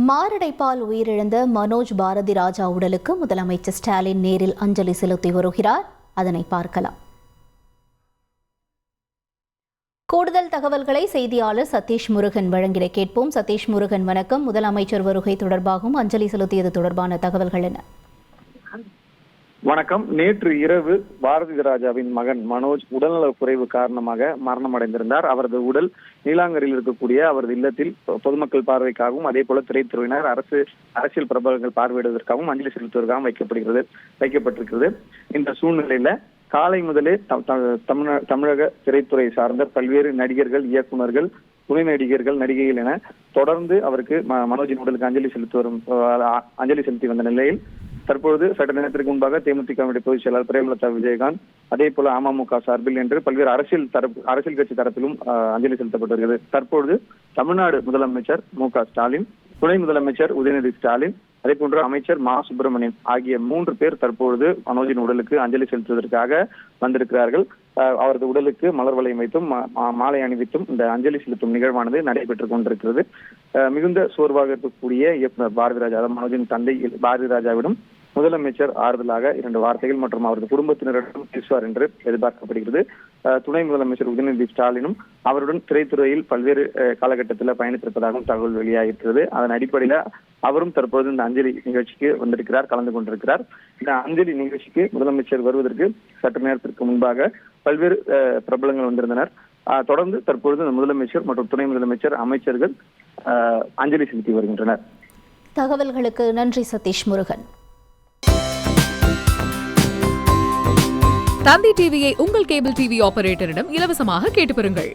மாரடைப்பால் உயிரிழந்த மனோஜ் பாரதி ராஜா உடலுக்கு முதலமைச்சர் ஸ்டாலின் நேரில் அஞ்சலி செலுத்தி வருகிறார். அதனை பார்க்கலாம். கூடுதல் தகவல்களை செய்தியாளர் சதீஷ் முருகன் வழங்கிட கேட்போம். சதீஷ் முருகன், வணக்கம். முதலமைச்சர் வருகை தொடர்பாகவும் அஞ்சலி செலுத்தியது தொடர்பான தகவல்கள் என்ன? வணக்கம். நேற்று இரவு பாரதி ராஜாவின் மகன் மனோஜ் உடல்நலக் குறைவு காரணமாக மரணமடைந்திருந்தார். அவரது உடல் நீலாங்கரில் இருக்கக்கூடிய அவரது இல்லத்தில் பொதுமக்கள் பார்வைக்காகவும் அதே போல திரைத்துறையினர் அரசியல் பிரபலங்கள் பார்வையிடுவதற்காகவும் அஞ்சலி செலுத்துவதற்காகவும் வைக்கப்பட்டிருக்கிறது. இந்த சூழ்நிலையில காலை முதலே தமிழக திரைத்துறை சார்ந்த பல்வேறு நடிகர்கள், இயக்குநர்கள், துணை நடிகர்கள், நடிகைகள் என தொடர்ந்து அவருக்கு மனோஜின் உடலுக்கு அஞ்சலி செலுத்தி வந்த நிலையில் தற்பொழுது சட்ட நேரத்திற்கு முன்பாக தேமுதிக பொதுச் செயலாளர் பிரேமலதா விஜயகாந்த், அதே போல அமமுக சார்பில் என்று பல்வேறு அரசியல் கட்சி தரப்பிலும் அஞ்சலி செலுத்தப்பட்டு வருகிறது. தற்பொழுது தமிழ்நாடு முதலமைச்சர் மு.க. ஸ்டாலின், துணை முதலமைச்சர் உதயநிதி ஸ்டாலின், அதே போன்று அமைச்சர் மா. சுப்பிரமணியன் ஆகிய 3 பேர் தற்பொழுது மனோஜின் உடலுக்கு அஞ்சலி செலுத்துவதற்காக வந்திருக்கிறார்கள். அவரது உடலுக்கு மலர் வளையம் வைத்தும் மாலை அணிவித்தும் இந்த அஞ்சலி செலுத்தும் நிகழ்வானது நடைபெற்றுக் கொண்டிருக்கிறது. மிகுந்த சோர்வாக இருக்கக்கூடிய இயக்குனர் பாரதி ராஜா, மனோஜின் தந்தை பாரதி ராஜாவிடம் முதலமைச்சர் ஆறுதலாக 2 வார்த்தைகள் மற்றும் அவரது குடும்பத்தினரிடம் பேசுவார் என்று எதிர்பார்க்கப்படுகிறது. துணை முதலமைச்சர் உதயநிதி ஸ்டாலினும் அவருடன் திரைத்துறையில் பல்வேறு காலகட்டத்தில் பயணித்திருப்பதாகவும் தகவல் வெளியாகிருக்கிறது. அதன் அடிப்படையில் அவரும் தற்போது இந்த அஞ்சலி நிகழ்ச்சிக்கு வந்திருக்கிறார், கலந்து கொண்டிருக்கிறார். இந்த அஞ்சலி நிகழ்ச்சிக்கு முதலமைச்சர் வருவதற்கு சற்று நேரத்திற்கு முன்பாக பல்வேறு பிரபலங்கள் வந்திருந்தனர். தொடர்ந்து தற்பொழுது முதலமைச்சர் மற்றும் துணை முதலமைச்சர், அமைச்சர்கள் அஞ்சலி செலுத்தி வருகின்றனர். தகவல்களுக்கு நன்றி சதீஷ் முருகன். தந்தி டிவியை உங்கள் கேபிள் டிவி ஆபரேட்டரிடம் இலவசமாக கேட்டு பெறுங்கள்.